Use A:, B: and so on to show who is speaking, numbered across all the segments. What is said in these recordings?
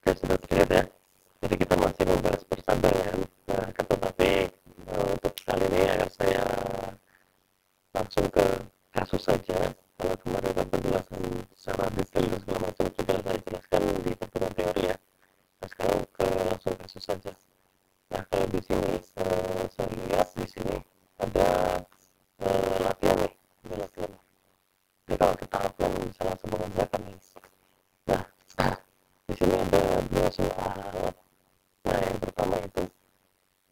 A: Oke, sudah terlihat ya. Jadi kita masih membahas persabangan. Nah, tetapi untuk kali ini akan saya langsung ke kasus saja. Kalau kemarin kan penjelasan secara detail dan segala macam sudah saya jelaskan di pertemuan teori ya. Nah, sekarang ke langsung kasus saja. Nah, kalau di sini saya lihat di sini ada latihan nih, ada latihan. Jadi kalau kita offline bisa langsung mengerjakan nih. Nah, di sini ada dua soal. Nah, yang pertama itu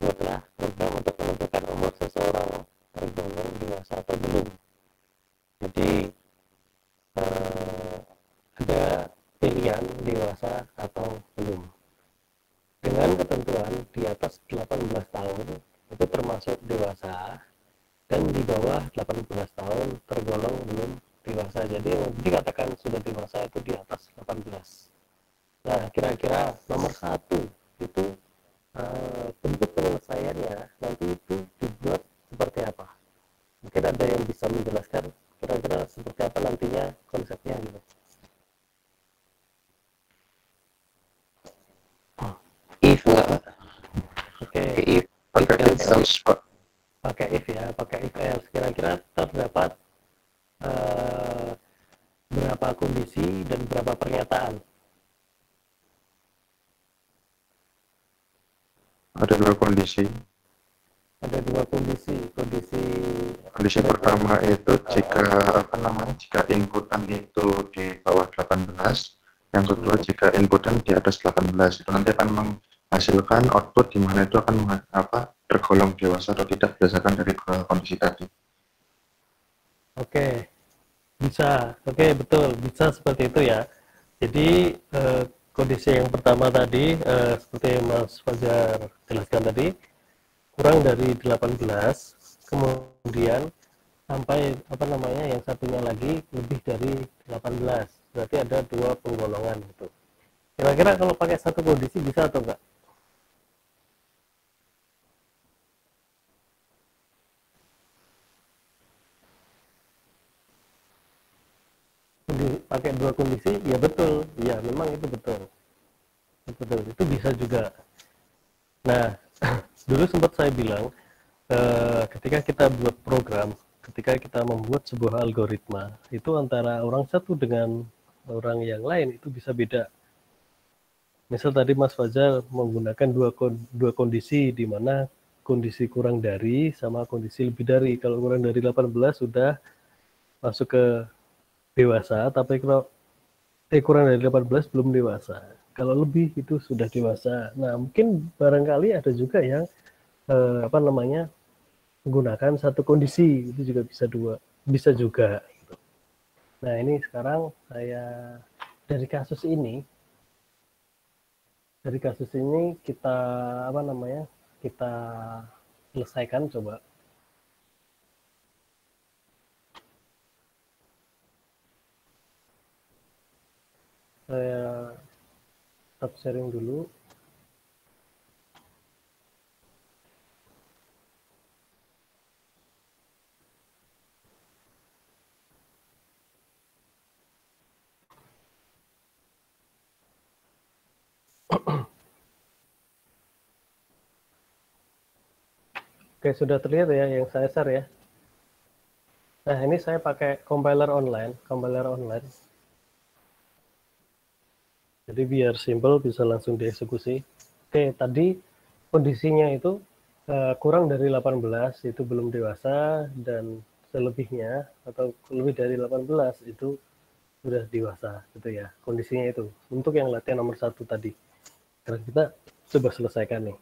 A: adalah program untuk menentukan umur seseorang tergolong dewasa atau belum. Jadi ada pilihan dewasa atau belum. Dengan ketentuan di atas 18 tahun itu termasuk dewasa dan di bawah 18 tahun tergolong belum dewasa. Jadi yang dikatakan sudah dewasa itu di atas 18. Nah, kira-kira nomor 1 itu bentuk penyelesaiannya nanti itu dibuat seperti apa? Mungkin ada yang bisa menjelaskan kira-kira seperti apa nantinya konsepnya gitu.
B: If nggak?
A: Oke.
B: If pakai else Pak.
A: Pakai if ya, pakai if else. Kira-kira terdapat berapa kondisi dan berapa pernyataan?
B: Ada dua kondisi.
A: Ada dua kondisi.
B: Kondisi pertama itu jika inputan itu di bawah 18, yang kedua jika inputan di atas 18 itu nanti akan menghasilkan output di mana itu akan tergolong dewasa atau tidak berdasarkan dari dua kondisi tadi.
A: Oke. Bisa. Oke, betul. Bisa seperti itu ya. Jadi kondisi yang pertama tadi seperti Mas Fajar jelaskan tadi kurang dari 18, kemudian sampai yang satunya lagi lebih dari 18, berarti ada dua penggolongan gitu. Kira-kira kalau pakai satu kondisi bisa atau enggak? Pakai dua kondisi ya betul, ya memang itu betul, itu bisa juga. Nah, dulu sempat saya bilang ketika kita buat program, ketika kita membuat sebuah algoritma, itu antara orang satu dengan orang yang lain itu bisa beda. Misal tadi Mas Fajar menggunakan dua kondisi, di mana kondisi kurang dari sama kondisi lebih dari. Kalau kurang dari 18 sudah masuk ke dewasa, tapi kalau kurang dari 18 belum dewasa. Kalau lebih itu sudah dewasa. Nah, mungkin barangkali ada juga yang menggunakan satu kondisi, itu juga bisa juga gitu. Nah, ini sekarang saya dari kasus ini kita kita selesaikan coba. Saya stop sharing dulu. Oke, sudah terlihat ya yang saya share ya. Nah, ini saya pakai compiler online. Jadi biar simple bisa langsung dieksekusi. Oke, tadi kondisinya itu kurang dari 18 itu belum dewasa, dan selebihnya atau lebih dari 18 itu sudah dewasa gitu ya. Kondisinya itu untuk yang latihan nomor 1 tadi. Sekarang kita coba selesaikan nih.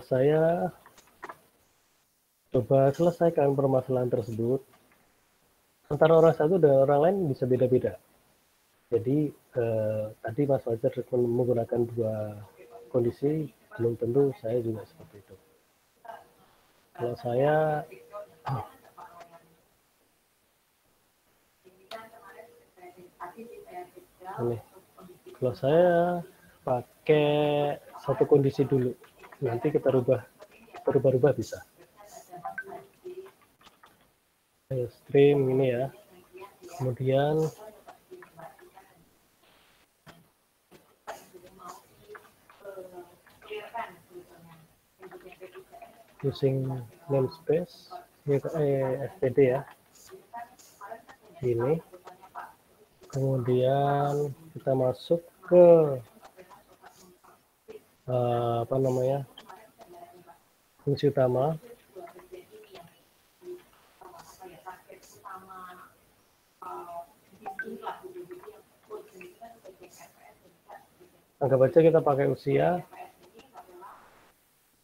A: Saya coba selesaikan permasalahan tersebut. Antara orang satu dan orang lain bisa beda-beda. Jadi tadi Mas Fajar menggunakan dua kondisi, belum tentu saya juga seperti itu. Kalau saya kalau saya pakai satu kondisi dulu, nanti kita rubah bisa. Stream ini ya, kemudian
C: using namespace std ya, ini. Kemudian kita masuk ke fungsi utama. Anggap aja kita pakai usia.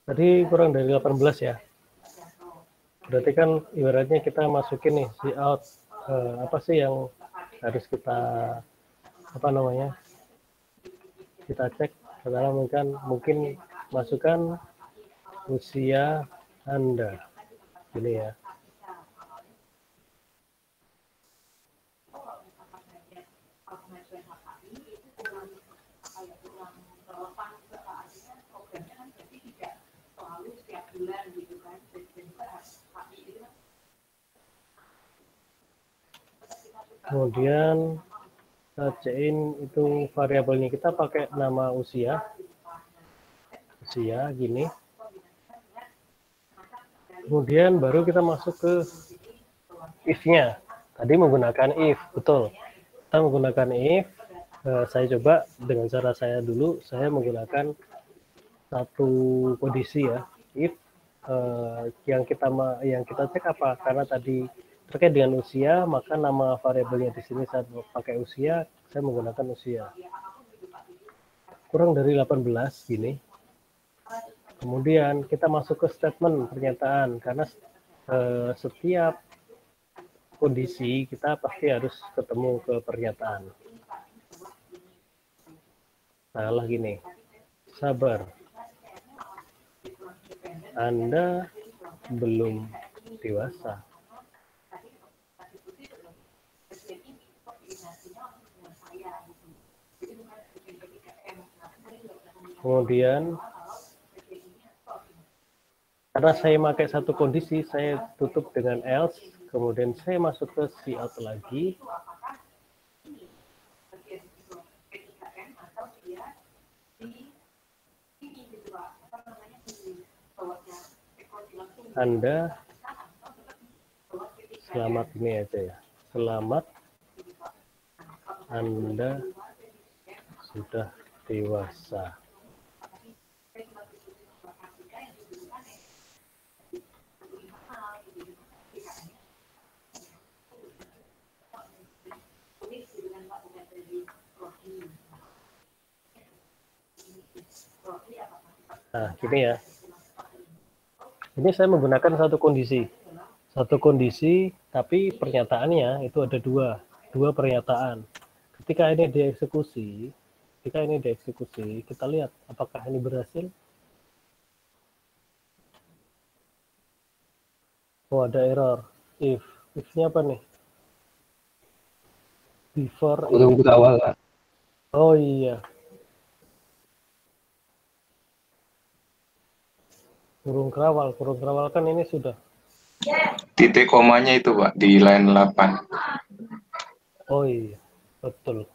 C: Tadi kurang dari 18 ya. Berarti kan ibaratnya kita masukin nih si out, apa sih yang harus kita kita cek. Karena mungkin masukkan usia Anda ini ya. Kemudian cacein itu variabelnya, kita pakai nama usia gini. Kemudian baru kita masuk ke if-nya. Tadi menggunakan if, betul. Kita menggunakan if. Saya coba dengan cara saya dulu. Saya menggunakan satu kondisi ya. If yang kita cek apa? Karena tadi terkait dengan usia, maka nama variabelnya di sini saya pakai usia. Saya menggunakan usia. Kurang dari 18 gini. Kemudian kita masuk ke statement pernyataan, karena setiap kondisi kita pasti harus ketemu ke pernyataan. Salah gini, sabar, Anda belum dewasa. Kemudian karena saya pakai satu kondisi, saya tutup dengan else, kemudian saya masuk ke cout lagi. Anda selamat ini aja ya. Selamat Anda sudah dewasa. Nah, gini ya. Ini saya menggunakan satu kondisi, tapi pernyataannya itu ada dua pernyataan. Ketika ini dieksekusi, kita lihat apakah ini berhasil. Oh, ada error. If-nya apa nih? Before.
D: Kurung awal lah.
C: Oh iya. Kurung kerawal kan ini sudah.
E: Titik komanya itu Pak di line 8.
C: Oh iya, betul.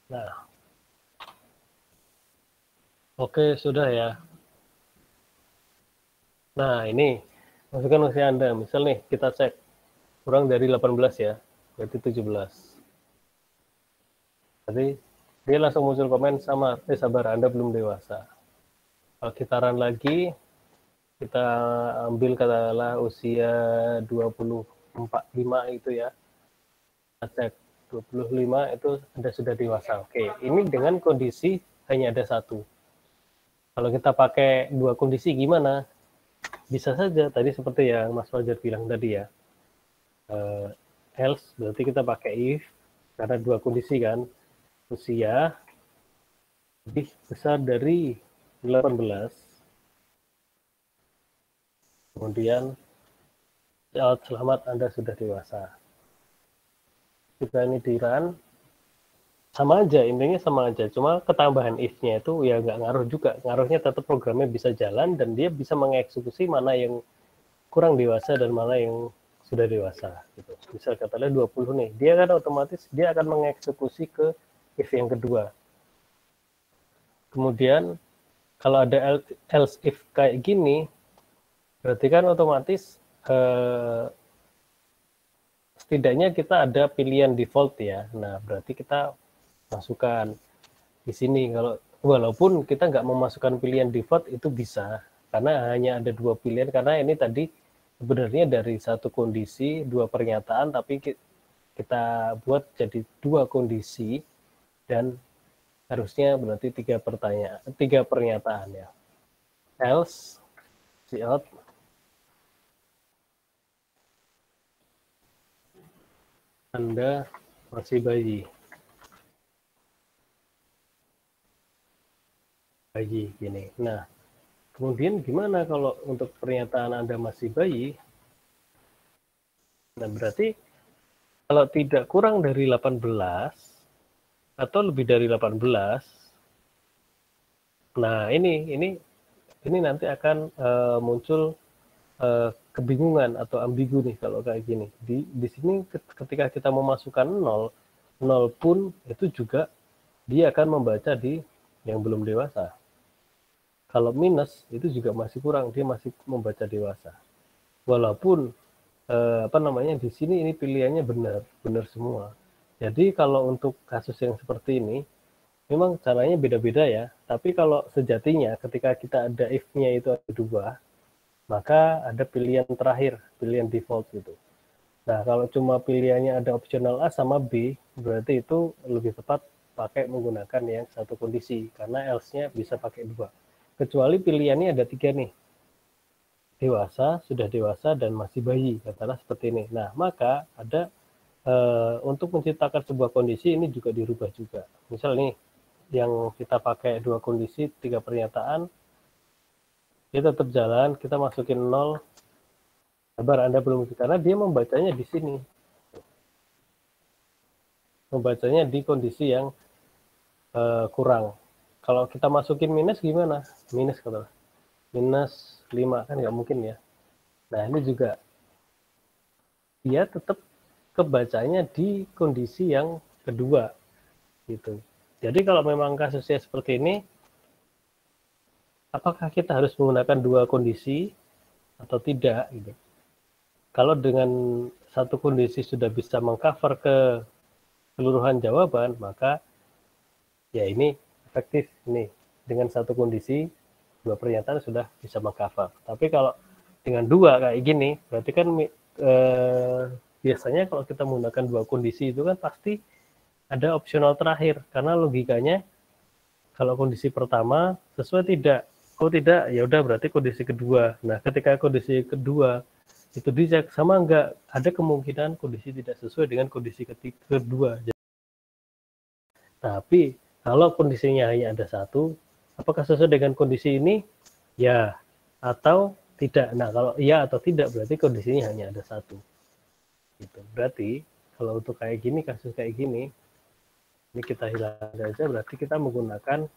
C: Nah, oke sudah ya. Nah ini masukkan usia Anda. Misal nih kita cek kurang dari 18 ya, berarti 17. Jadi dia langsung muncul komen sabar Anda belum dewasa. Kalau kita run lagi, kita ambil katakanlah usia 25 itu ya. Kita cek 25 itu Anda sudah dewasa. Oke, ini dengan kondisi hanya ada satu. Kalau kita pakai dua kondisi gimana? Bisa saja tadi seperti yang Mas Fajar bilang tadi ya. Else berarti kita pakai if karena dua kondisi kan. Usia lebih besar dari 18. Kemudian selamat Anda sudah dewasa. Jika ini di run, sama aja, intinya sama aja. Cuma ketambahan if-nya itu ya nggak ngaruh juga. Ngaruhnya tetap programnya bisa jalan dan dia bisa mengeksekusi mana yang kurang dewasa dan mana yang sudah dewasa. Gitu. Misal katanya 20 nih, dia kan otomatis dia akan mengeksekusi ke if yang kedua. Kemudian kalau ada else if kayak gini, berarti kan otomatis setidaknya kita ada pilihan default ya. Nah, berarti kita masukkan di sini. Kalau walaupun kita nggak memasukkan pilihan default itu bisa, karena hanya ada 2 pilihan. Karena ini tadi sebenarnya dari satu kondisi 2 pernyataan, tapi kita buat jadi 2 kondisi dan harusnya berarti 3 pernyataan ya. Else, cout, Anda masih bayi. Bayi gini. Nah, kemudian gimana kalau untuk pernyataan Anda masih bayi? Nah, berarti kalau tidak kurang dari 18 atau lebih dari 18, nah ini nanti akan muncul kebingungan atau ambigu nih kalau kayak gini. Di sini ketika kita memasukkan 0 pun itu juga dia akan membaca di yang belum dewasa. Kalau minus itu juga masih kurang, dia masih membaca dewasa. Walaupun di sini ini pilihannya benar semua. Jadi kalau untuk kasus yang seperti ini memang caranya beda-beda ya. Tapi kalau sejatinya ketika kita ada if-nya itu ada 2, maka ada pilihan terakhir, pilihan default gitu. Nah, kalau cuma pilihannya ada optional A sama B, berarti itu lebih tepat pakai menggunakan yang satu kondisi, karena else-nya bisa pakai 2. Kecuali pilihannya ada 3 nih. Dewasa, sudah dewasa, dan masih bayi, katakanlah seperti ini. Nah, maka ada untuk menciptakan sebuah kondisi ini juga dirubah juga. Misal nih, yang kita pakai 2 kondisi, 3 pernyataan, dia tetap jalan, kita masukin 0, sabar Anda belum, karena dia membacanya di sini. Membacanya di kondisi yang kurang. Kalau kita masukin minus gimana? Minus katakanlah. Minus 5 kan nggak mungkin ya. Nah, ini juga dia tetap kebacanya di kondisi yang kedua gitu. Jadi kalau memang kasusnya seperti ini, apakah kita harus menggunakan 2 kondisi atau tidak gitu. Kalau dengan satu kondisi sudah bisa mengcover ke keseluruhan jawaban, maka ya ini efektif nih. Dengan satu kondisi 2 pernyataan sudah bisa mengcover. Tapi kalau dengan 2 kayak gini, berarti kan biasanya kalau kita menggunakan 2 kondisi itu kan pasti ada opsional terakhir, karena logikanya kalau kondisi pertama sesuai tidak. Kalau tidak, ya udah berarti kondisi kedua. Nah, ketika kondisi kedua itu dicek sama enggak, ada kemungkinan kondisi tidak sesuai dengan kondisi kedua. Tapi kalau kondisinya hanya ada 1, apakah sesuai dengan kondisi ini? Ya atau tidak. Nah, kalau iya atau tidak berarti kondisinya hanya ada 1. Gitu. Berarti kalau untuk kayak gini, kasus kayak gini, ini kita hilang aja, berarti kita menggunakan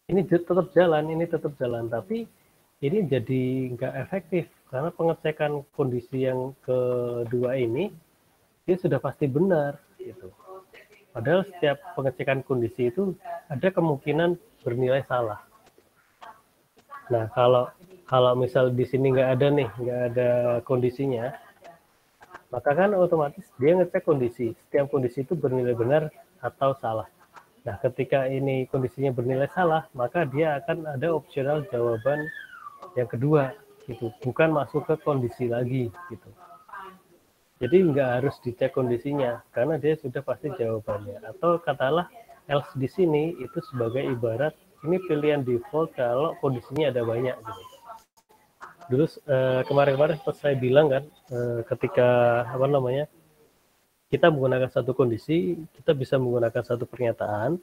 C: ini tetap jalan, tapi ini jadi nggak efektif karena pengecekan kondisi yang kedua ini dia sudah pasti benar gitu. Padahal setiap pengecekan kondisi itu ada kemungkinan bernilai salah. Nah, kalau misal di sini nggak ada kondisinya, maka kan otomatis dia ngecek kondisi. Setiap kondisi itu bernilai benar atau salah. Nah, ketika ini kondisinya bernilai salah, maka dia akan ada opsional jawaban yang kedua, gitu. Bukan masuk ke kondisi lagi, gitu. Jadi nggak harus dicek kondisinya, karena dia sudah pasti jawabannya. Atau katakanlah else di sini itu sebagai ibarat ini pilihan default kalau kondisinya ada banyak, gitu. Dulu kemarin-kemarin saya bilang kan, ketika kita menggunakan satu kondisi, kita bisa menggunakan satu pernyataan,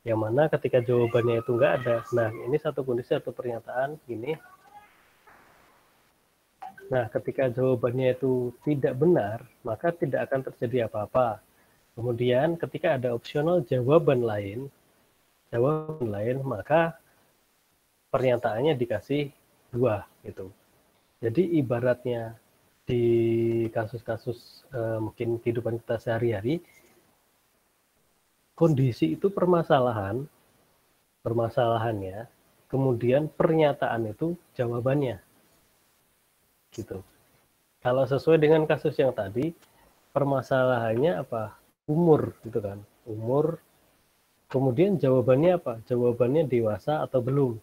C: yang mana ketika jawabannya itu nggak ada. Nah, ini satu kondisi atau pernyataan gini. Nah, ketika jawabannya itu tidak benar, maka tidak akan terjadi apa-apa. Kemudian ketika ada opsional jawaban lain, maka pernyataannya dikasih 2 gitu. Jadi ibaratnya di kasus-kasus mungkin kehidupan kita sehari-hari, kondisi itu permasalahannya kemudian pernyataan itu jawabannya. Gitu. Kalau sesuai dengan kasus yang tadi, permasalahannya apa? Umur, gitu kan. Umur, kemudian jawabannya apa? Jawabannya dewasa atau belum.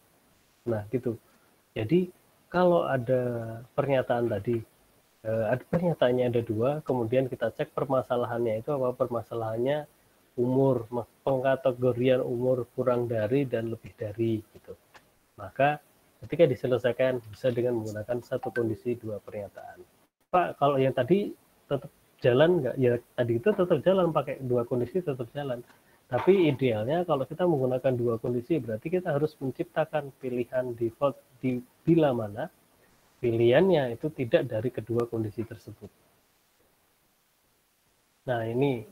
C: Nah, gitu. Jadi, kalau ada pernyataan tadi, ada pernyataannya ada dua, kemudian kita cek permasalahannya itu apa? Permasalahannya umur, pengkategorian umur kurang dari dan lebih dari, gitu. Maka, ketika diselesaikan bisa dengan menggunakan satu kondisi dua pernyataan. Pak, kalau yang tadi tetap jalan nggak? Ya tadi itu tetap jalan, pakai dua kondisi tetap jalan. Tapi idealnya kalau kita menggunakan dua kondisi berarti kita harus menciptakan pilihan default di bila mana pilihannya itu tidak dari kedua kondisi tersebut. Nah ini,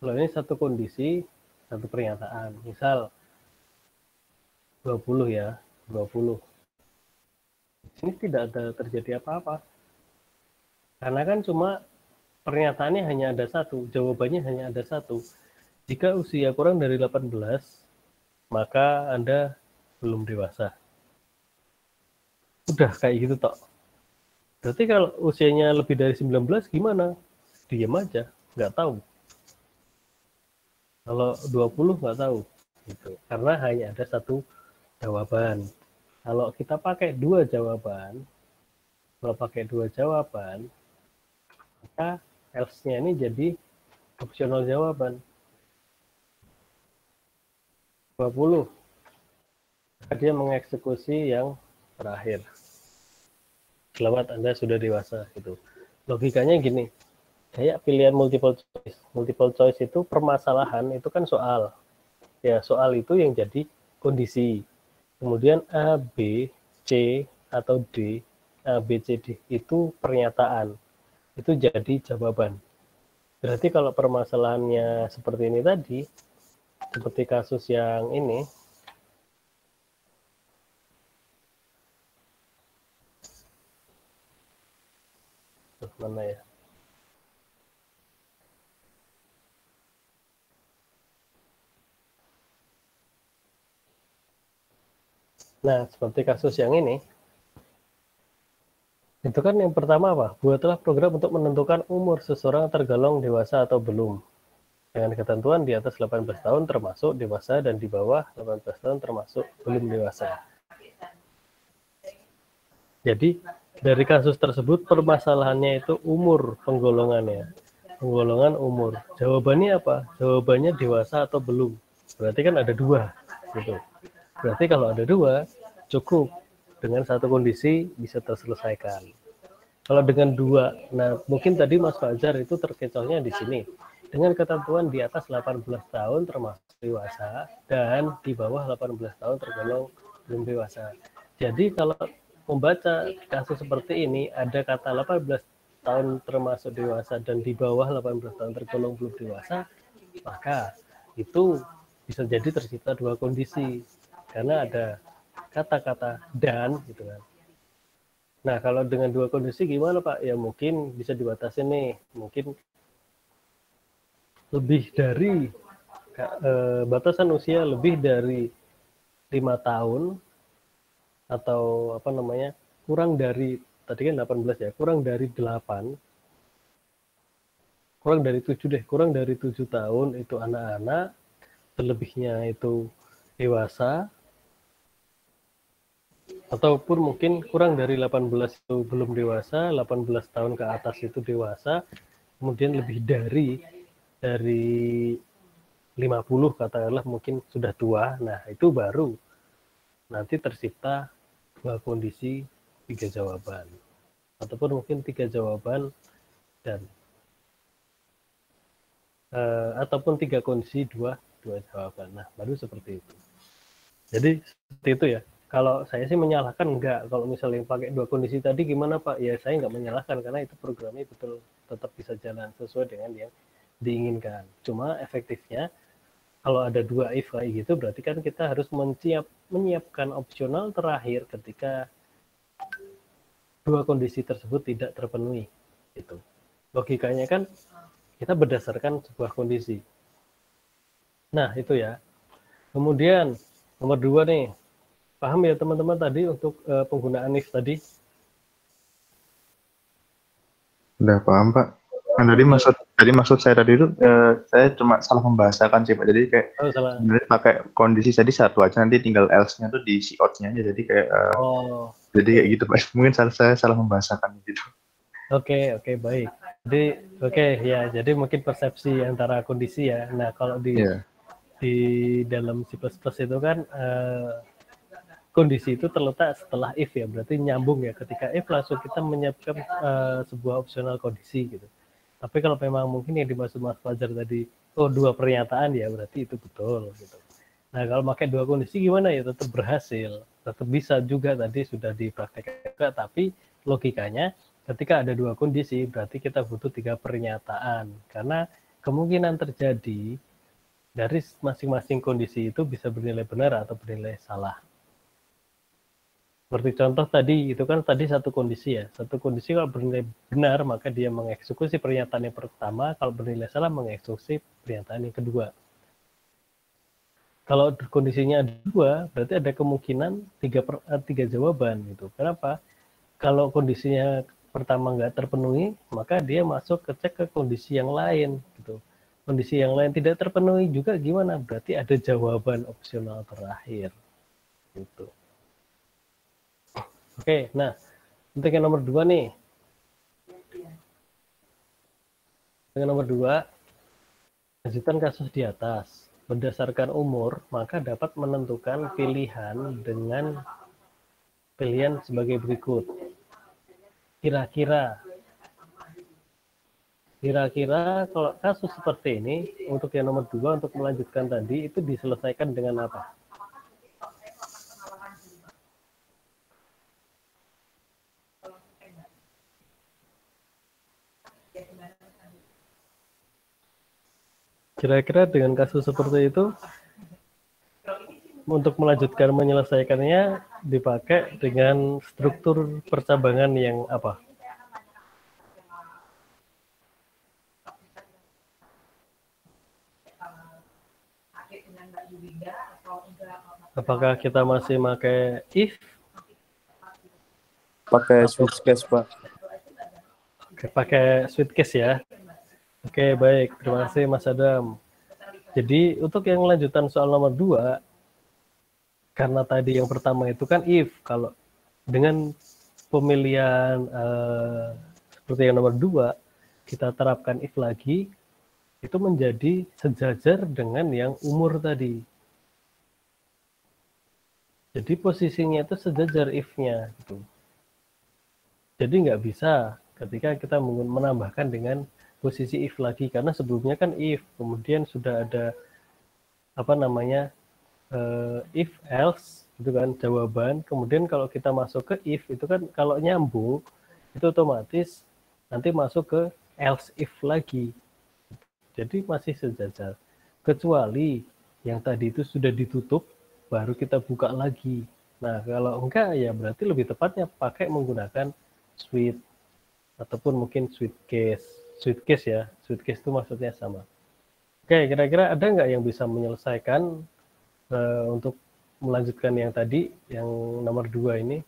C: kalau ini satu kondisi, satu pernyataan. Misal 20 ya, 20. Ini tidak ada terjadi apa-apa. Karena kan cuma pernyataannya hanya ada satu, jawabannya hanya ada satu. Jika usia kurang dari 18, maka Anda belum dewasa. Udah kayak gitu tok. Berarti kalau usianya lebih dari 19 gimana? Diam aja, nggak tahu. Kalau 20 nggak tahu. Gitu. Karena hanya ada satu jawaban. Kalau kita pakai dua jawaban, maka else-nya ini jadi optional jawaban. 20. Dia mengeksekusi yang terakhir. Selamat, Anda sudah dewasa. Gitu. Logikanya gini, kayak pilihan multiple choice. Multiple choice itu permasalahan, itu kan soal. Ya, soal itu yang jadi kondisi. Kemudian A, B, C, atau D, A, B, C, D, itu pernyataan. Itu jadi jawaban. Berarti kalau permasalahannya seperti ini tadi, seperti kasus yang ini, mana ya? Nah, seperti kasus yang ini, itu kan yang pertama apa? Buatlah program untuk menentukan umur seseorang tergolong dewasa atau belum. Dengan ketentuan di atas 18 tahun termasuk dewasa dan di bawah 18 tahun termasuk belum dewasa. Jadi, dari kasus tersebut permasalahannya itu umur penggolongannya. Penggolongan umur. Jawabannya apa? Jawabannya dewasa atau belum. Berarti kan ada dua. Gitu. Berarti kalau ada dua, cukup. Dengan satu kondisi bisa terselesaikan. Kalau dengan dua, nah mungkin tadi Mas Fajar itu terkecohnya di sini. Dengan ketentuan di atas 18 tahun termasuk dewasa dan di bawah 18 tahun tergolong belum dewasa. Jadi kalau membaca kasus seperti ini ada kata 18 tahun termasuk dewasa dan di bawah 18 tahun tergolong belum dewasa, maka itu bisa jadi tercipta dua kondisi karena ada kata-kata dan gitu kan. Nah, kalau dengan dua kondisi gimana Pak? Ya mungkin bisa dibatasi nih, mungkin lebih dari batasan usia lebih dari 5 tahun atau apa namanya kurang dari tadi kan 18 ya, kurang dari 8, kurang dari 7 deh, kurang dari 7 tahun itu anak-anak, selebihnya itu dewasa, ataupun mungkin kurang dari 18 itu belum dewasa, 18 tahun ke atas itu dewasa, kemudian lebih dari 50 katakanlah mungkin sudah tua, nah itu baru nanti tercipta dua kondisi tiga jawaban, ataupun mungkin tiga jawaban dan ataupun tiga kondisi dua jawaban. Nah baru seperti itu. Jadi seperti itu ya. Kalau saya sih menyalahkan enggak. Kalau misalnya pakai dua kondisi tadi gimana Pak? Ya saya enggak menyalahkan karena itu programnya betul tetap bisa jalan sesuai dengan yang diinginkan. Cuma efektifnya kalau ada dua if kayak gitu berarti kan kita harus menyiapkan opsional terakhir ketika dua kondisi tersebut tidak terpenuhi. Gitu. Logikanya kan kita berdasarkan sebuah kondisi. Nah itu ya. Kemudian nomor 2 nih. Paham ya teman-teman tadi untuk penggunaan if tadi?
B: Udah paham Pak. Nah, tadi maksud saya tadi itu saya cuma salah membahasakan sih Pak. Jadi kayak
C: Oh, salah.
B: sebenarnya pakai kondisi tadi satu aja, nanti tinggal else-nya tuh di si out-nya aja. Jadi kayak
C: Oh,
B: jadi kayak gitu Pak. Mungkin saya salah membahasakan gitu.
C: oke, baik. Jadi, oke, ya, jadi mungkin persepsi antara kondisi ya. Nah, kalau
B: Iya.
C: di dalam C++ itu kan kondisi itu terletak setelah if ya, berarti nyambung ya. Ketika if langsung kita menyiapkan sebuah opsional kondisi gitu. Tapi kalau memang mungkin yang dimaksud Mas Fajar tadi, oh dua pernyataan ya, berarti itu betul gitu. Nah, kalau pakai dua kondisi gimana ya? Tetap berhasil, tetap bisa juga tadi sudah dipraktekkan juga, tapi logikanya ketika ada dua kondisi berarti kita butuh tiga pernyataan karena kemungkinan terjadi dari masing-masing kondisi itu bisa bernilai benar atau bernilai salah. Seperti contoh tadi, itu kan tadi satu kondisi ya. Satu kondisi kalau bernilai benar, maka dia mengeksekusi pernyataan yang pertama, kalau bernilai salah, mengeksekusi pernyataan yang kedua. Kalau kondisinya ada dua, berarti ada kemungkinan tiga jawaban. Gitu. Kenapa? Kalau kondisinya pertama nggak terpenuhi, maka dia masuk cek ke kondisi yang lain. Gitu. Kondisi yang lain tidak terpenuhi juga gimana? Berarti ada jawaban opsional terakhir. Gitu. Oke, nah untuk yang nomor dua nih. Yang nomor dua, lanjutan kasus di atas. Berdasarkan umur, maka dapat menentukan pilihan dengan pilihan sebagai berikut. Kira-kira kalau kasus seperti ini, untuk yang nomor dua, untuk melanjutkan tadi, itu diselesaikan dengan apa? Kira-kira dengan kasus seperti itu, untuk melanjutkan menyelesaikannya dipakai dengan struktur percabangan yang apa? Apakah kita masih pakai if?
D: Pakai switch case, Pak.
C: Oke, pakai switch case ya. Oke, baik. Terima kasih Mas Adam. Jadi untuk yang lanjutan soal nomor 2, karena tadi yang pertama itu kan if, kalau dengan pemilihan seperti yang nomor 2, kita terapkan if lagi, itu menjadi sejajar dengan yang umur tadi. Jadi posisinya itu sejajar if-nya. Gitu. Jadi nggak bisa ketika kita menambahkan dengan posisi if lagi, karena sebelumnya kan if, kemudian sudah ada apa namanya if else itu kan jawaban, kemudian kalau kita masuk ke if itu kan kalau nyambung itu otomatis nanti masuk ke else if lagi, jadi masih sejajar, kecuali yang tadi itu sudah ditutup baru kita buka lagi. Nah kalau enggak ya berarti lebih tepatnya pakai menggunakan switch ataupun mungkin switch case ya, switch case itu maksudnya sama. Oke, kira-kira ada nggak yang bisa menyelesaikan untuk melanjutkan yang tadi, yang nomor 2 ini?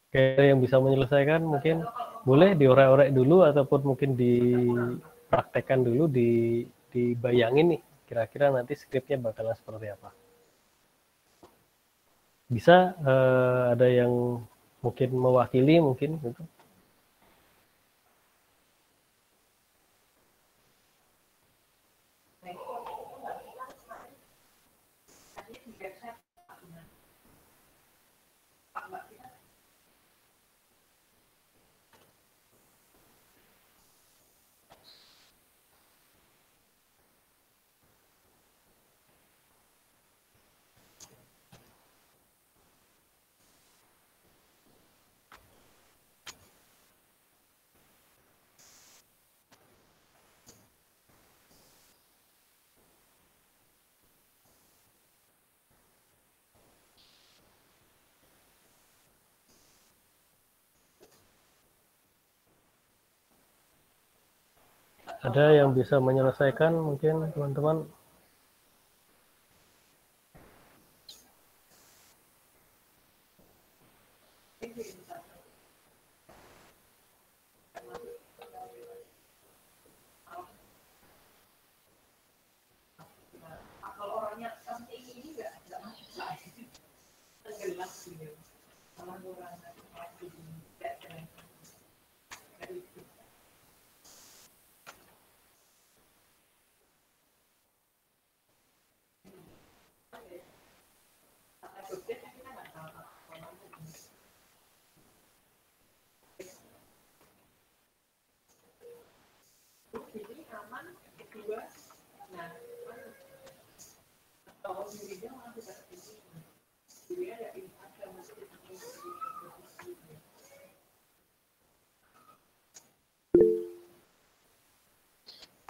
C: Oke, yang bisa menyelesaikan mungkin boleh diorek-orek dulu ataupun mungkin dipraktekkan dulu, dibayangin nih, kira-kira nanti skripnya bakalan seperti apa. Bisa ada yang mungkin mewakili mungkin gitu. Ada yang bisa menyelesaikan mungkin teman-teman?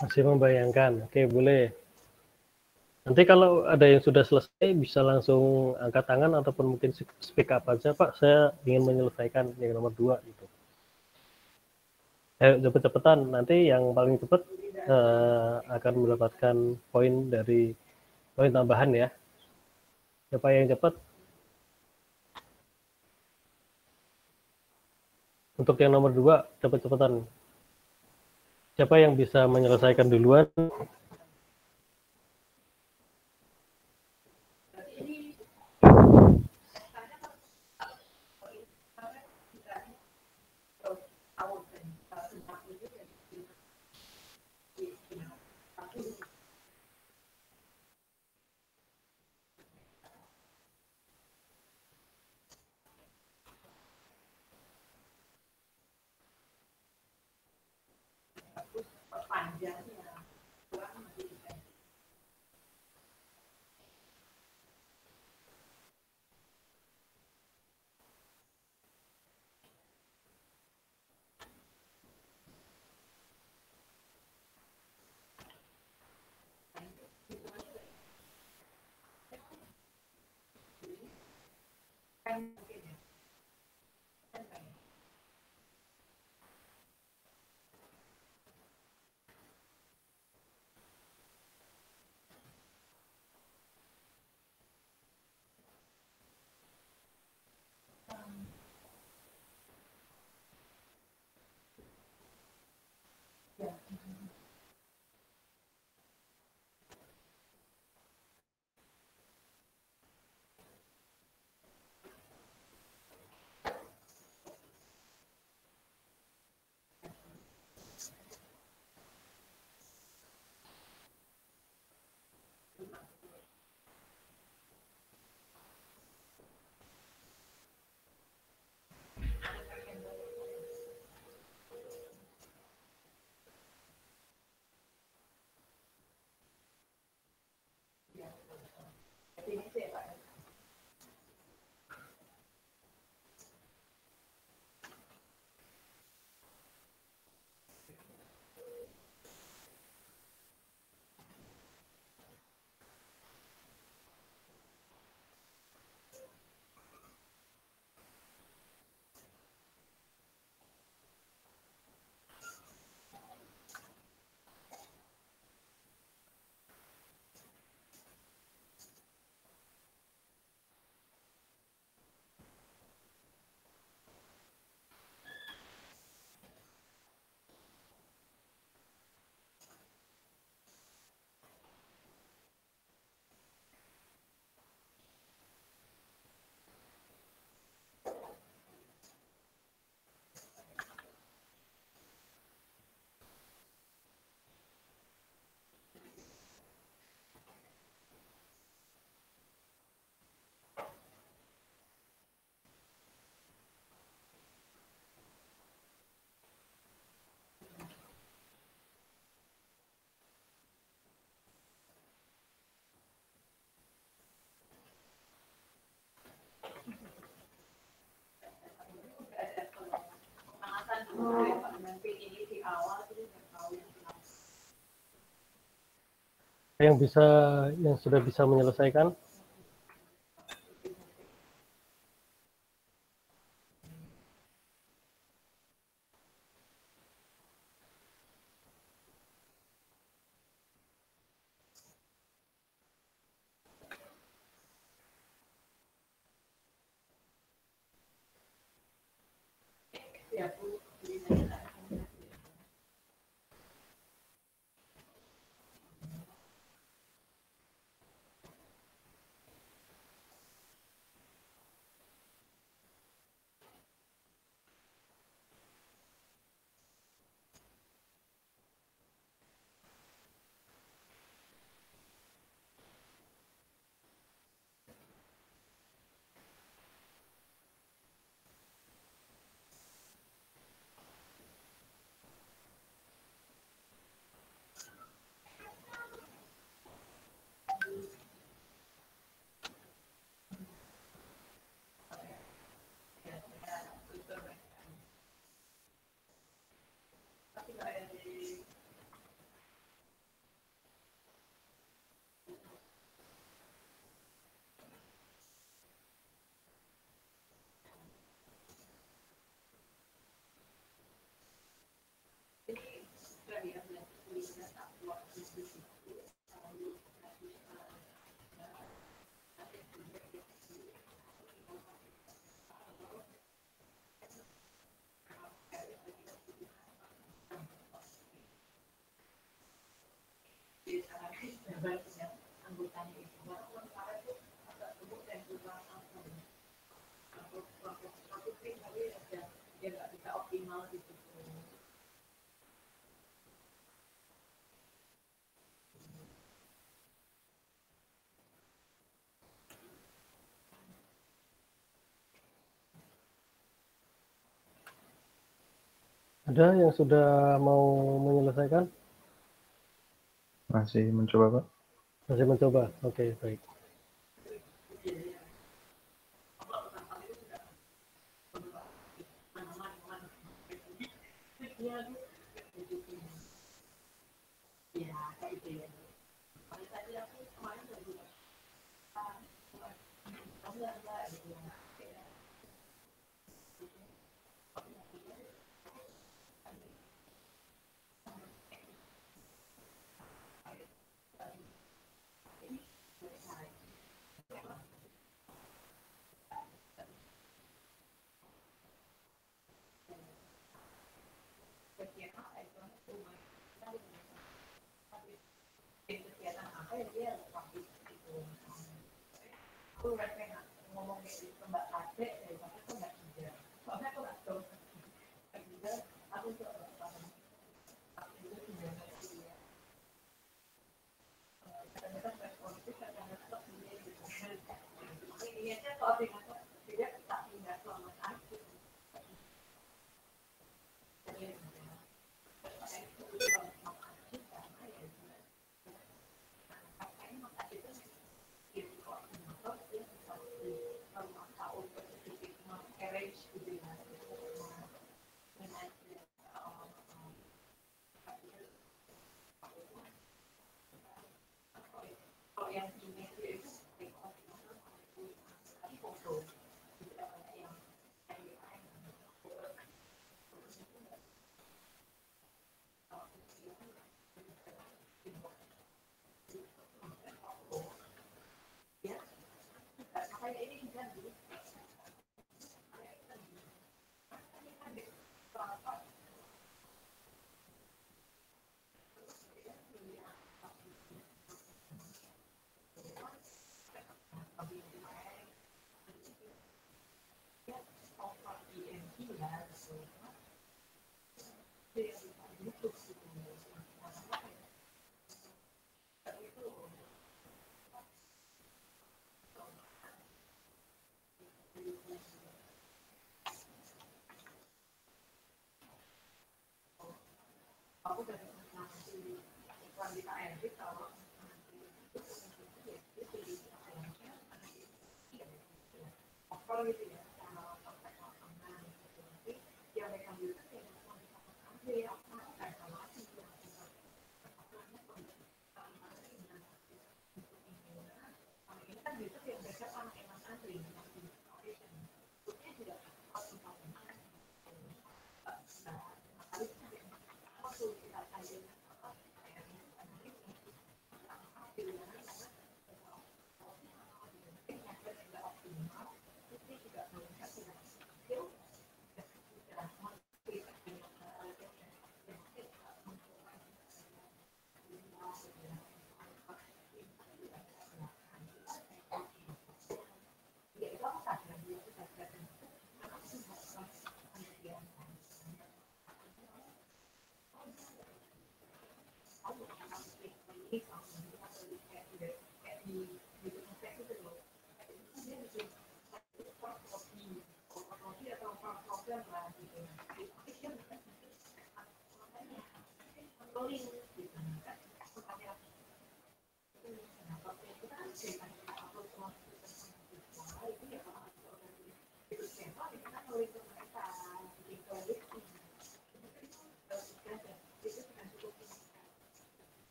C: Masih membayangkan. Oke, boleh. Nanti kalau ada yang sudah selesai bisa langsung angkat tangan ataupun mungkin speak up aja, Pak. Saya ingin menyelesaikan yang nomor 2 itu. Ayo cepet-cepetan. Nanti yang paling cepat akan mendapatkan poin dari poin tambahan ya. Siapa yang cepat? Untuk yang nomor 2 cepet-cepetan. Siapa yang bisa menyelesaikan duluan? Yang sudah bisa menyelesaikan? Ada yang sudah mau menyelesaikan?
B: Masih mencoba, Pak?
C: Masih mencoba? Oke, baik.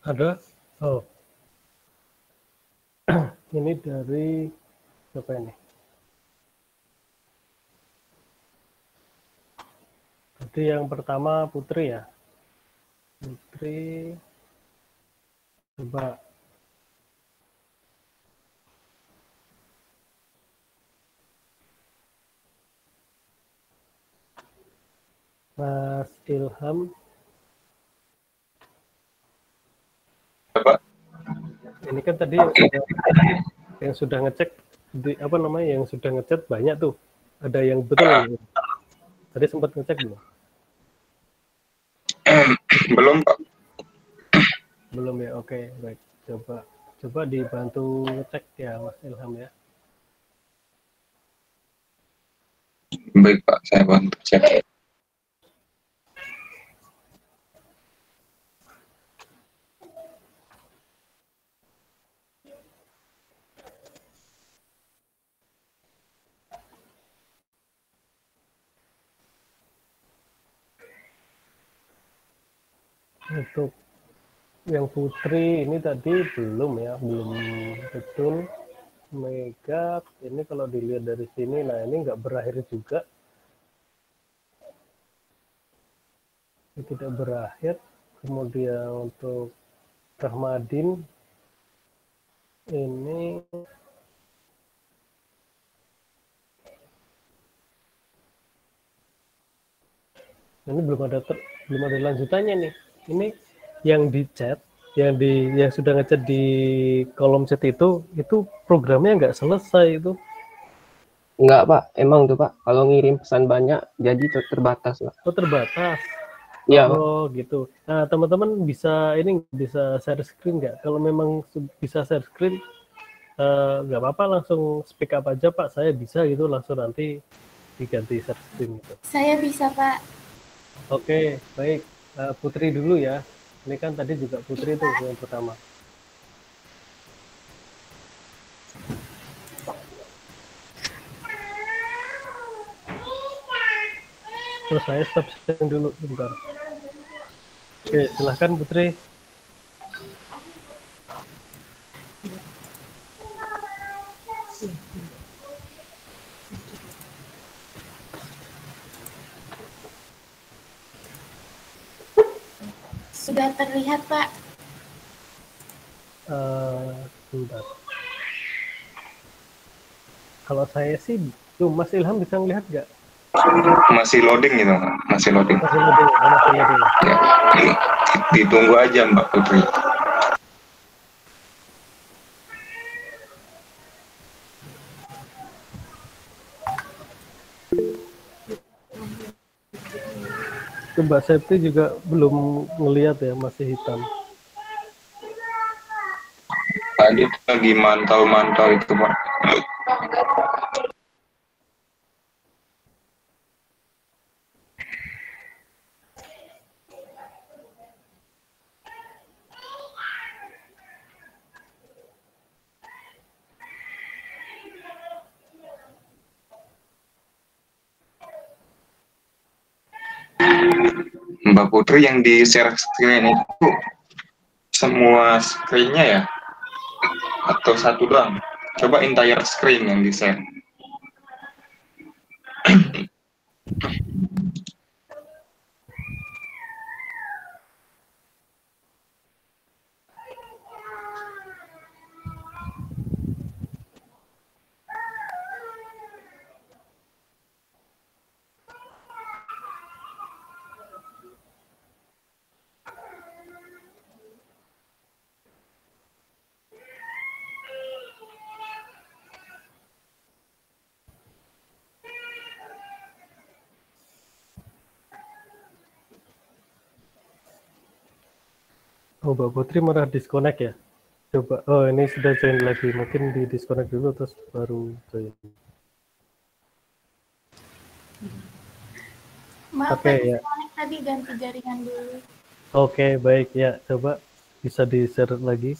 C: Ada? Oh, ini dari siapa ini? Jadi yang pertama Putri ya. Putri, coba. Mas Ilham,
E: Coba.
C: ini kan tadi yang sudah ngecek di apa namanya, yang sudah ngecek banyak tuh. Ada yang betul ya? Tadi sempat ngecek belum?
E: Belum, Pak.
C: Belum ya. Oke, baik. Coba dibantu ngecek ya Mas Ilham ya.
E: Baik, Pak. Saya bantu cek.
C: Untuk yang Putri ini tadi belum ya, belum betul. Mega ini kalau dilihat dari sini, nah ini nggak berakhir juga, ini tidak berakhir. Kemudian untuk Rahmadin ini belum ada lanjutannya nih. Ini yang di chat, yang sudah ngechat di kolom chat itu programnya nggak selesai itu.
D: Enggak, Pak. Emang tuh, Pak. Kalau ngirim pesan banyak, jadi terbatas, Pak.
C: Oh, terbatas.
D: Iya, Pak.
C: Oh, gitu. Nah, teman-teman bisa share screen nggak? Kalau memang bisa share screen, nggak apa-apa, langsung speak up aja, Pak. Saya bisa gitu, langsung nanti diganti share screen gitu.
F: Saya bisa, Pak.
C: Oke, baik. Putri dulu ya. Ini kan tadi juga Putri tuh yang pertama. Terus saya stop sharing dulu bentar. Oke, silahkan Putri.
F: Sudah terlihat, Pak.
C: Bentar. Kalau saya sih, tuh Mas Ilham bisa ngelihat nggak?
E: Masih loading gitu, Pak. Masih loading.
C: Masih loading.
E: Ya. Ditunggu aja, Mbak Putri.
C: Mbak Septi juga belum ngelihat ya, masih hitam.
E: Tadi lagi mantau-mantau itu, Pak. Mbak Putri yang di share screen itu semua screen-nya ya? Atau satu doang? Coba entire screen yang di share.
C: Oh, Mbak Putri malah disconnect ya? Coba, oh ini sudah join lagi. Mungkin di disconnect dulu terus baru join.
F: Maaf,
C: Oke,
F: Pak,
C: ya.
F: disconnect tadi, ganti jaringan dulu.
C: Oke, baik ya. Coba bisa di-share lagi.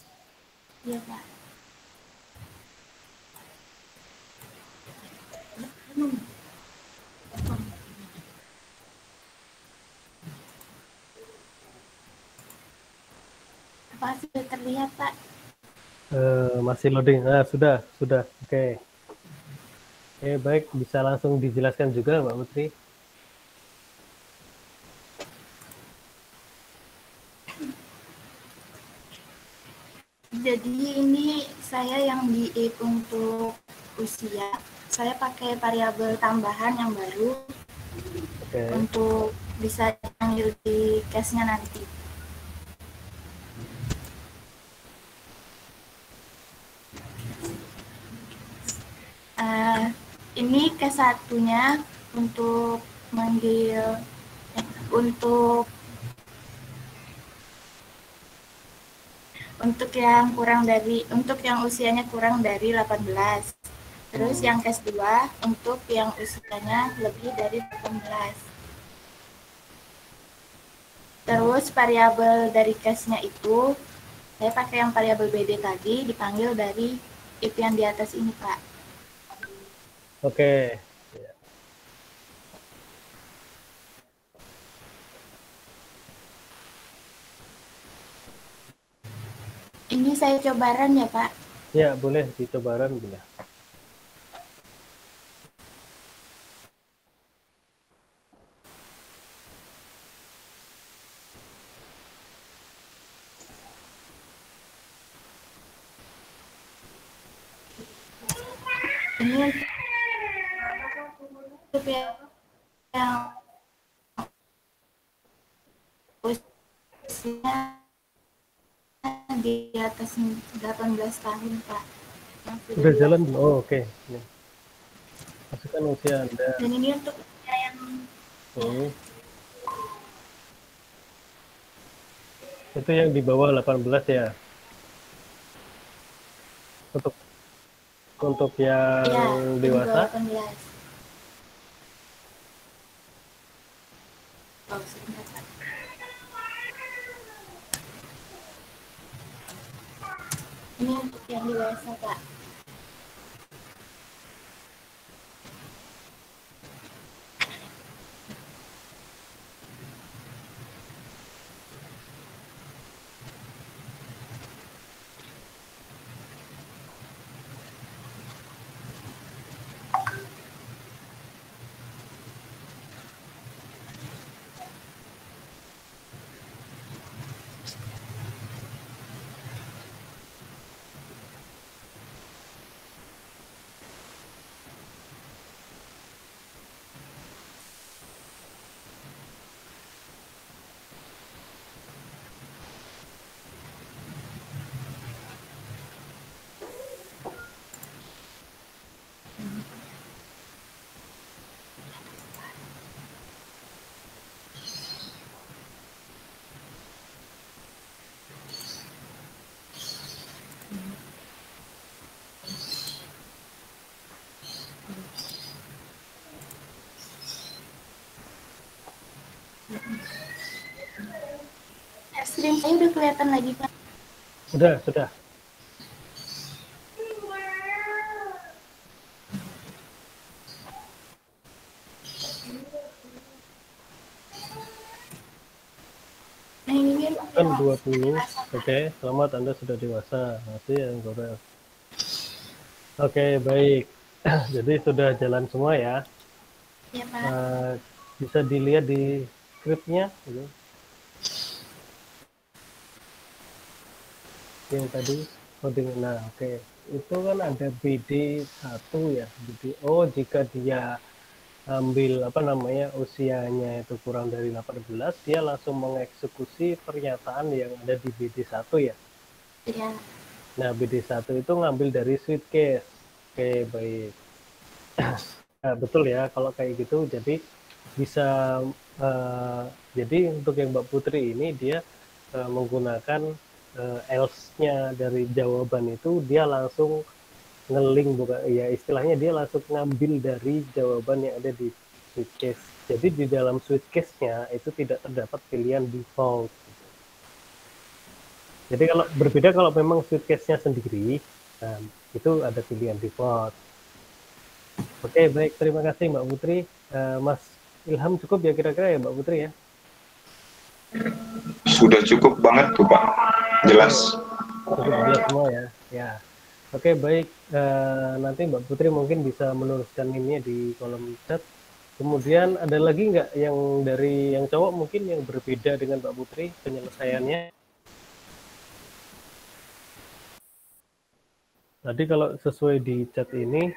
F: Iya, Pak. Apa sudah terlihat, Pak?
C: Masih loading. Nah, sudah. Oke. Oke, baik. Bisa langsung dijelaskan juga, Mbak Putri.
F: Jadi ini saya yang di if untuk usia. Saya pakai variabel tambahan yang baru
C: Oke.
F: untuk bisa dipanggil di case-nya nanti. Ini case satunya untuk manggil untuk yang usianya kurang dari 18. Terus yang case 2 untuk yang usianya lebih dari 18. Terus variabel dari case-nya itu saya pakai yang variabel BD tadi dipanggil dari if yang di atas ini, Pak.
C: Oke.
F: Ini saya coba run ya, Pak.
C: Ya, boleh dicoba run boleh.
F: Ini untuk yang usia di atas 18 tahun, Pak. Yang
C: Udah jalan
F: dewasa.
C: belum? Oh, oke. Ini. Masukkan usia Anda.
F: Dan ini untuk usia yang
C: Itu yang di bawah 18 ya. Untuk yang
F: ya,
C: dewasa.
F: 18. Oh, sebentar, Pak. Ini untuk yang dewasa, Pak. Screen saya udah kelihatan lagi, Pak.
C: Sudah.
F: Nah, ini
C: Kan 20. Oke, selamat Anda sudah dewasa. Masih yang Gorel. Oke, baik. Jadi sudah jalan semua ya.
F: Ya, Pak.
C: Bisa dilihat di scriptnya gitu. Yang tadi coding. Nah, oke. Itu kan ada BD1 ya. Oh, jika dia ambil usianya itu kurang dari 18, dia langsung mengeksekusi pernyataan yang ada di BD1 ya.
F: Iya.
C: Nah, BD1 itu ngambil dari sweet case. Oke, baik. Nah, betul ya, kalau kayak gitu jadi bisa jadi untuk yang Mbak Putri ini dia menggunakan else-nya dari jawaban itu dia langsung ngeling, bukan ya, istilahnya dia langsung ngambil dari jawaban yang ada di sweet case. Jadi di dalam sweet case-nya itu tidak terdapat pilihan default. Jadi kalau berbeda kalau memang sweet case-nya sendiri, itu ada pilihan default. Oke, baik, terima kasih Mbak Putri. Mas Ilham cukup ya kira-kira ya Mbak Putri ya?
E: Sudah cukup banget tuh, Pak. jelas.
C: Cukup jelas semua ya. Ya. Oke, baik. Nanti Mbak Putri mungkin bisa menuliskan ini di kolom chat. Kemudian ada lagi nggak yang dari yang cowok mungkin yang berbeda dengan Mbak Putri penyelesaiannya? Tadi kalau sesuai di chat ini,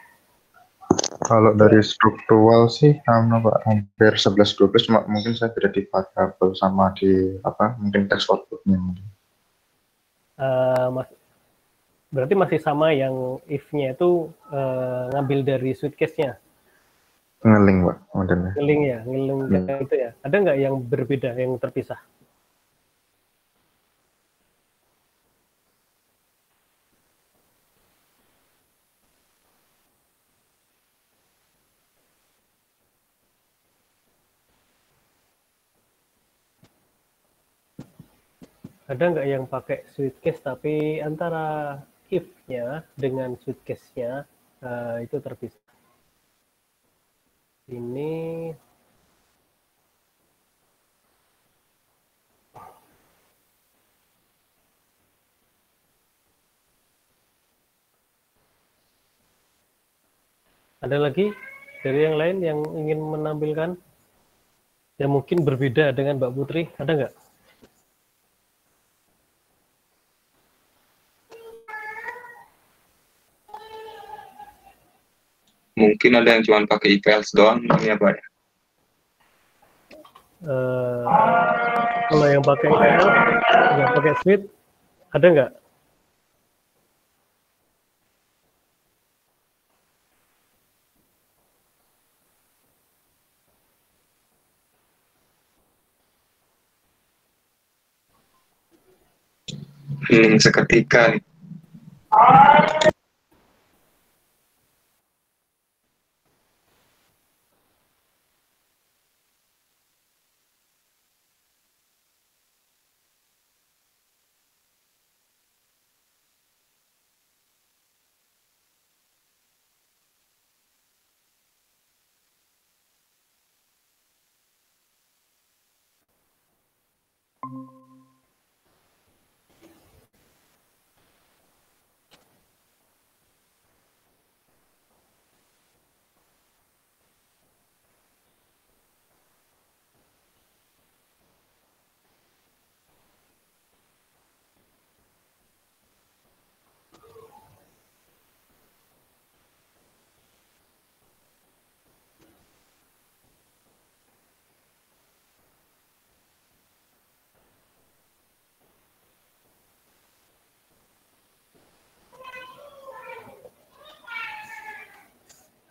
B: Kalau dari struktural sih Pak, hampir 11-12, cuma mungkin saya tidak di variabel sama di mungkin teks outputnya.
C: berarti masih sama yang if-nya itu ngambil dari sweet case-nya.
B: Ngeling Pak modelnya.
C: Ngeling ya, ngeling itu ya. Ada nggak yang berbeda, yang terpisah? Ada nggak yang pakai sweet case tapi antara if-nya dengan sweet case-nya itu terpisah? Ini ada lagi dari yang lain yang ingin menampilkan yang mungkin berbeda dengan Mbak Putri? Ada nggak?
E: Mungkin ada yang cuma pakai if else doang ya Pak.
C: Kalau yang pakai IPL, nggak pakai sweet, ada nggak?
E: Hening seketika nih.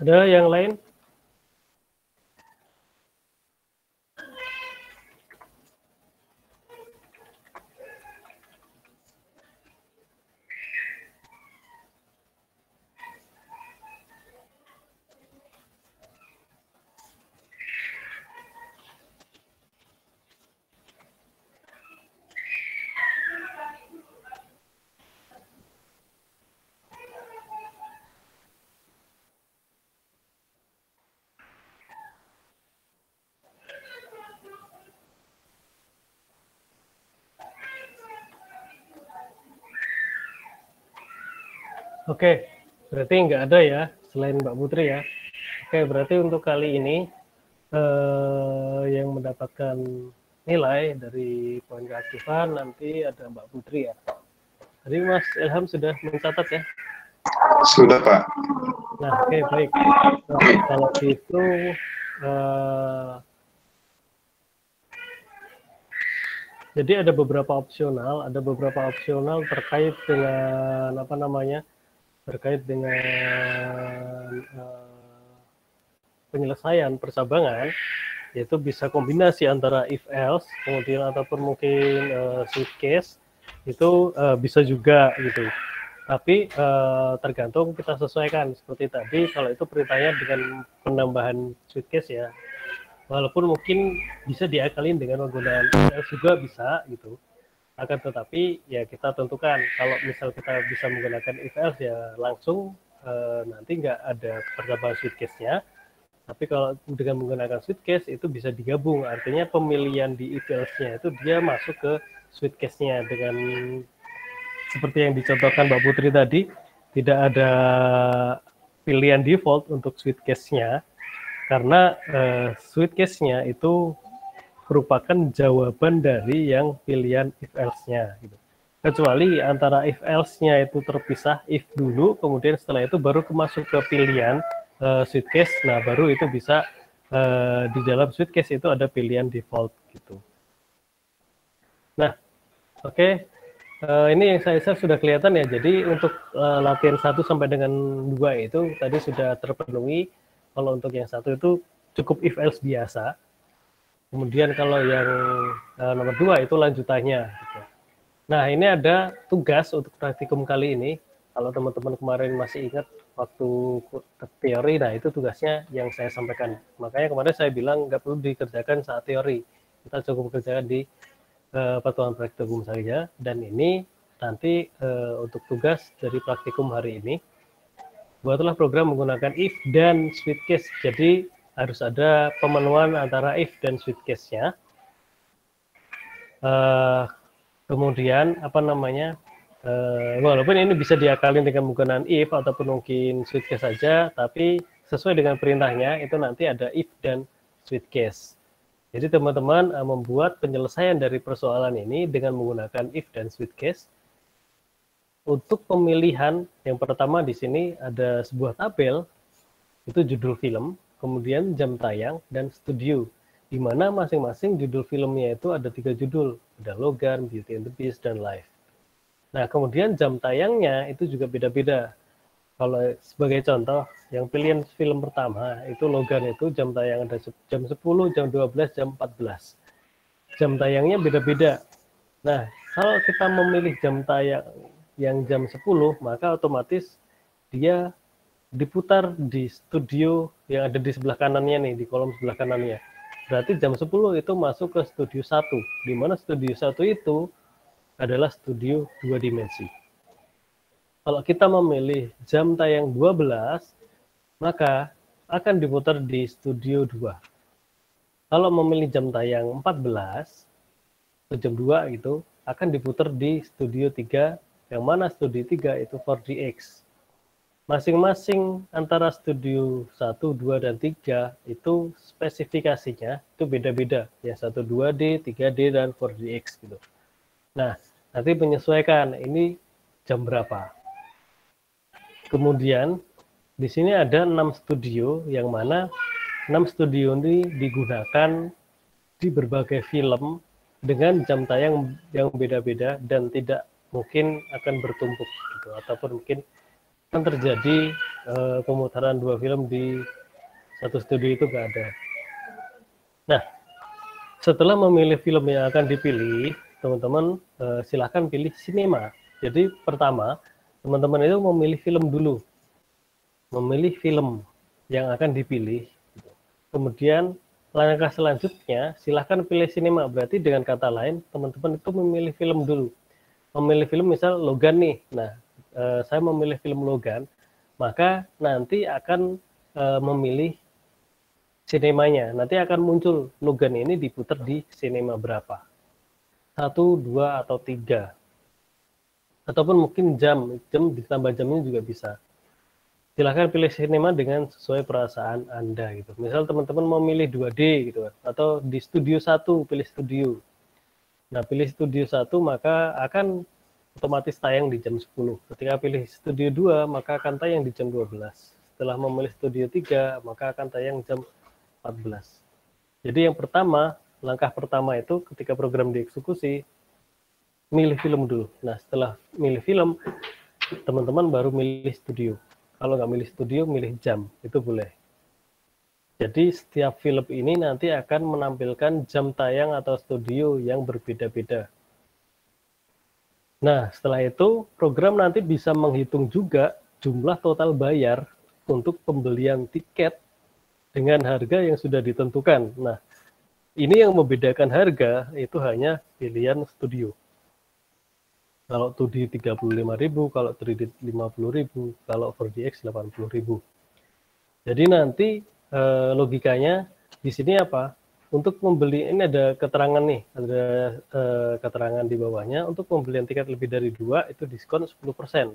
C: Ada yang lain? Oke, berarti nggak ada ya selain Mbak Putri ya. Oke, berarti untuk kali ini yang mendapatkan nilai dari poin keaktifan nanti ada Mbak Putri ya. Tadi Mas Ilham sudah mencatat ya?
E: Sudah Pak.
C: Nah, oke baik. Nah, kalau gitu jadi ada beberapa opsional terkait dengan apa namanya? Terkait dengan penyelesaian percabangan, yaitu bisa kombinasi antara if else kemudian ataupun mungkin sweet case itu bisa juga gitu. Tapi tergantung kita sesuaikan seperti tadi. Kalau itu perintahnya dengan penambahan sweet case ya, walaupun mungkin bisa diakalin dengan menggunakan if else juga bisa gitu. Akan tetapi ya kita tentukan kalau misal kita bisa menggunakan if else ya langsung nanti nggak ada percobaan sweet case-nya. Tapi kalau dengan menggunakan sweet case itu bisa digabung, artinya pemilihan di if else-nya itu dia masuk ke sweet case-nya dengan seperti yang dicontohkan Mbak Putri tadi, tidak ada pilihan default untuk switch case-nya, karena switch case-nya itu merupakan jawaban dari yang pilihan if else-nya. Gitu. Kecuali antara if else-nya itu terpisah, if dulu, kemudian setelah itu baru masuk ke pilihan switch case, nah baru itu bisa di dalam switch case itu ada pilihan default gitu. Nah, oke. Ini yang saya share sudah kelihatan ya. Jadi untuk latihan 1 sampai dengan 2 itu tadi sudah terpenuhi. Kalau untuk yang 1 itu cukup if else biasa. Kemudian kalau yang nomor 2 itu lanjutannya. Gitu. Nah, ini ada tugas untuk praktikum kali ini. Kalau teman-teman kemarin masih ingat waktu teori, nah itu tugasnya yang saya sampaikan. Makanya kemarin saya bilang nggak perlu dikerjakan saat teori. Kita cukup kerjakan di pertemuan praktikum saja. Dan ini nanti untuk tugas dari praktikum hari ini, buatlah program menggunakan if dan switch case. Jadi harus ada pemenuhan antara if dan switch case-nya. Kemudian apa namanya? Walaupun ini bisa diakalin dengan menggunakan if ataupun mungkin switch case saja, tapi sesuai dengan perintahnya itu nanti ada if dan switch case. Jadi teman-teman membuat penyelesaian dari persoalan ini dengan menggunakan if dan switch case. Untuk pemilihan yang pertama di sini ada sebuah tabel, itu judul film, kemudian jam tayang dan studio, di mana masing-masing judul filmnya itu ada 3 judul, ada Logan, Beauty and the Beast, dan Life. Nah, kemudian jam tayangnya itu juga beda-beda. Kalau sebagai contoh, yang pilihan film pertama itu Logan itu jam tayang ada jam 10, jam 12, jam 14. Jam tayangnya beda-beda. Nah, kalau kita memilih jam tayang yang jam 10, maka otomatis dia diputar di studio yang ada di sebelah kanannya nih, di kolom sebelah kanannya. Berarti jam 10 itu masuk ke studio 1, di mana studio 1 itu adalah studio 2 dimensi. Kalau kita memilih jam tayang 12, maka akan diputar di studio 2. Kalau memilih jam tayang 14, atau jam 2 gitu, akan diputar di studio 3, yang mana studio 3 itu 4DX. Masing-masing antara studio 1, 2, dan 3 itu spesifikasinya itu beda-beda. Yang 1 2D, 3D, dan 4DX gitu. Nah, nanti menyesuaikan ini jam berapa. Kemudian di sini ada 6 studio, yang mana 6 studio ini digunakan di berbagai film dengan jam tayang yang beda-beda dan tidak mungkin akan bertumpuk gitu, ataupun mungkin akan terjadi pemutaran 2 film di satu studio itu nggak ada. Nah, setelah memilih film yang akan dipilih, teman-teman silahkan pilih sinema. Jadi pertama, teman-teman itu memilih film dulu. Memilih film yang akan dipilih. Kemudian langkah selanjutnya, silahkan pilih sinema. Berarti dengan kata lain, teman-teman itu memilih film dulu. Memilih film misal Logan nih. Nah, saya memilih film Logan, maka nanti akan memilih sinemanya. Nanti akan muncul Logan ini diputar di sinema berapa. 1, 2, atau 3. Ataupun mungkin jam ditambah jamnya juga bisa. Silahkan pilih sinema dengan sesuai perasaan Anda gitu. Misal teman-teman mau milih 2D gitu kan, atau di studio 1 pilih studio. Nah, pilih studio 1 maka akan otomatis tayang di jam 10. Ketika pilih studio 2 maka akan tayang di jam 12. Setelah memilih studio 3 maka akan tayang jam 14. Jadi yang pertama, langkah pertama itu ketika program dieksekusi, milih film dulu. Nah, setelah milih film, teman-teman baru milih studio. Kalau nggak milih studio, milih jam. Itu boleh. Jadi setiap film ini nanti akan menampilkan jam tayang atau studio yang berbeda-beda. Nah, setelah itu, program nanti bisa menghitung juga jumlah total bayar untuk pembelian tiket dengan harga yang sudah ditentukan. Nah, ini yang membedakan harga itu hanya pilihan studio. Kalau 2D 35.000, kalau 3D 50.000, kalau 4DX 80.000. Jadi nanti logikanya di sini apa? untuk membeli, ini ada keterangan nih, ada keterangan di bawahnya, untuk pembelian tiket lebih dari 2 itu diskon 10%.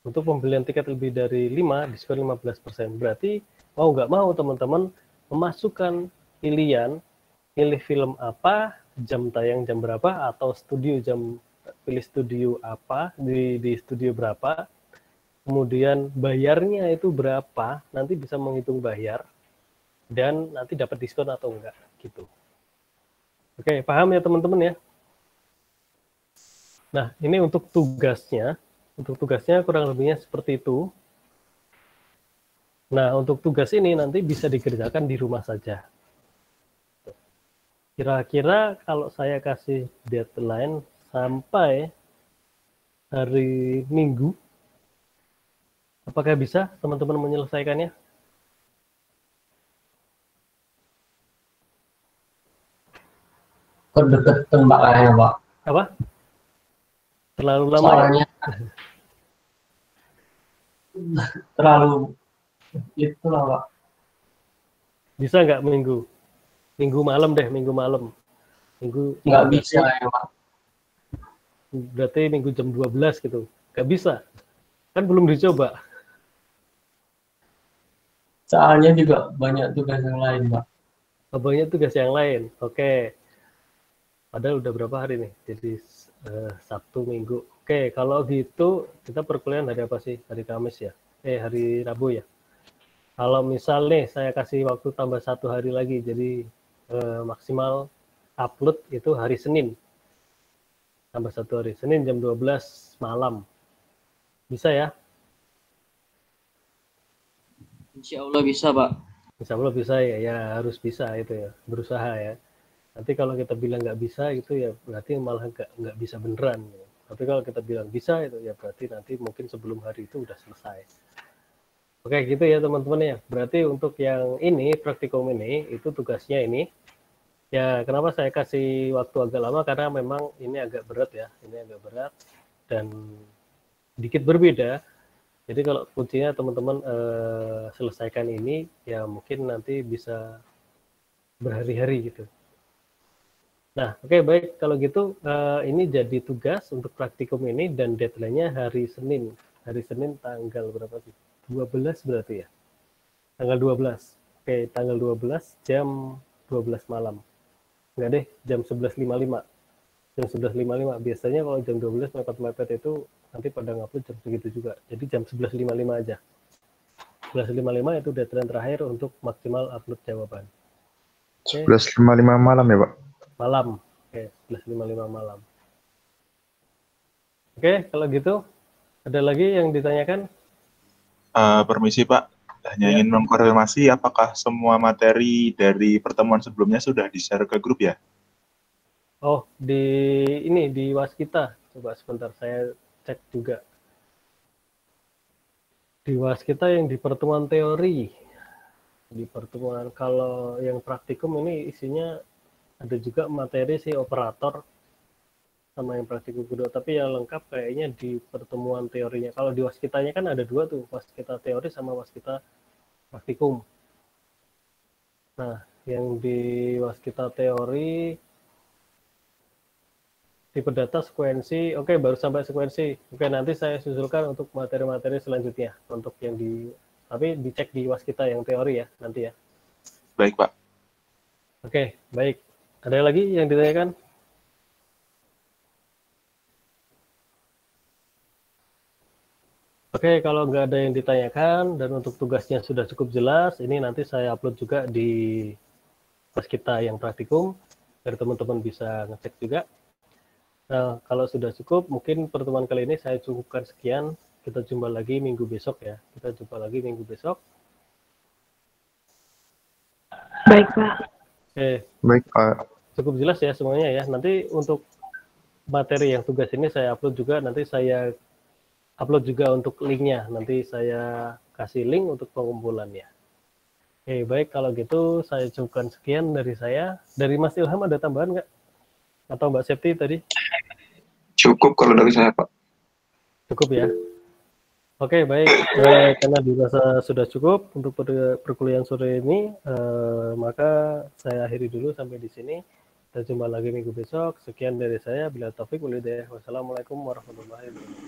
C: Untuk pembelian tiket lebih dari 5, diskon 15%. Berarti mau nggak mau teman-teman memasukkan pilihan, pilih film apa, jam tayang jam berapa, atau studio pilih studio apa, di studio berapa, kemudian bayarnya itu berapa, nanti bisa menghitung bayar, dan nanti dapat diskon atau enggak, gitu. Oke, paham ya teman-teman ya? Nah, ini untuk tugasnya. Untuk tugasnya kurang lebihnya seperti itu. Nah, untuk tugas ini nanti bisa dikerjakan di rumah saja. Kira-kira kalau saya kasih deadline sampai hari Minggu, apakah bisa teman-teman menyelesaikannya?
G: Deket Mbak kayaknya, Pak.
C: Apa? Terlalu lama
G: Soalnya terlalu itulah, Pak.
C: Bisa nggak Minggu? Minggu malam deh, Minggu malam.
G: Nggak bisa ya, Pak.
C: Berarti Minggu jam 12 gitu. Nggak bisa. Kan belum dicoba.
G: Soalnya juga banyak tugas yang lain, Pak.
C: Banyak tugas yang lain. Oke. Padahal udah berapa hari nih? Jadi Sabtu, Minggu. Oke, kalau gitu kita perkuliahan hari apa sih? Hari Kamis ya? Hari Rabu ya? Kalau misal nih saya kasih waktu tambah 1 hari lagi, jadi maksimal upload itu hari Senin. Tambah 1 hari. Senin jam 12 malam. Bisa ya?
G: Insya Allah bisa, Pak.
C: Insya Allah bisa ya. Ya harus bisa itu ya. Berusaha ya. Nanti kalau kita bilang nggak bisa itu ya berarti malah nggak bisa beneran. Ya. Tapi kalau kita bilang bisa itu ya berarti nanti mungkin sebelum hari itu udah selesai. Oke gitu ya teman-teman ya. Berarti untuk yang ini praktikum ini itu tugasnya ini. Ya kenapa saya kasih waktu agak lama karena memang ini agak berat ya. Ini agak berat dan sedikit berbeda. Jadi kalau kuncinya teman-teman selesaikan ini ya mungkin nanti bisa berhari-hari gitu. Nah, oke baik kalau gitu ini jadi tugas untuk praktikum ini dan deadline-nya hari Senin. Hari Senin tanggal berapa sih? 12 berarti ya? Tanggal 12. Oke, tanggal 12 jam 12 malam. Enggak deh, jam 11.55. Jam 11.55. Biasanya kalau jam 12 mepet-mepet itu nanti pada ngupload jam segitu juga. Jadi jam 11.55 aja. 11.55 itu deadline terakhir untuk maksimal upload jawaban.
B: 11.55 malam ya, Pak?
C: Malam. Oke, 11.55 malam. Oke, kalau gitu ada lagi yang ditanyakan?
H: Permisi Pak, hanya ingin mengkonfirmasi apakah semua materi dari pertemuan sebelumnya sudah di-share ke grup ya?
C: Oh, di Waskita. Coba sebentar saya cek juga. Di Waskita yang di pertemuan teori. Di pertemuan kalau yang praktikum ini isinya ada juga materi si operator sama yang praktikum kedua, tapi yang lengkap kayaknya di pertemuan teorinya. Kalau di Waskitanya kan ada 2 tuh, Waskita teori sama Waskita praktikum. Nah, yang di Waskita teori tipe data sekuensi, oke baru sampai sekuensi. Oke, nanti saya susulkan untuk materi-materi selanjutnya untuk yang tapi dicek di Waskita yang teori ya nanti ya.
H: Baik Pak.
C: Oke, baik. Ada lagi yang ditanyakan? Oke, kalau nggak ada yang ditanyakan dan untuk tugasnya sudah cukup jelas, ini nanti saya upload juga di Waskita yang praktikum, biar teman-teman bisa ngecek juga. Nah, kalau sudah cukup, mungkin pertemuan kali ini saya cukupkan sekian. Kita jumpa lagi minggu besok ya. Kita jumpa lagi minggu besok.
I: Baik, Pak.
C: Oke.
B: Baik, Pak.
C: Cukup jelas ya semuanya ya. Nanti untuk materi yang tugas ini saya upload juga. Nanti saya upload juga untuk linknya. Nanti saya kasih link untuk pengumpulannya. Oke, baik. Kalau gitu saya cukupkan sekian dari saya. Dari Mas Ilham ada tambahan nggak? Atau Mbak Septi tadi?
E: Cukup kalau dari saya, Pak.
C: Cukup ya? Oke, baik. Karena dirasa sudah cukup untuk perkuliahan sore ini, maka saya akhiri dulu sampai di sini. Kita jumpa lagi minggu besok. Sekian dari saya. Bila taufik wal hidayah. Wassalamualaikum warahmatullahi wabarakatuh.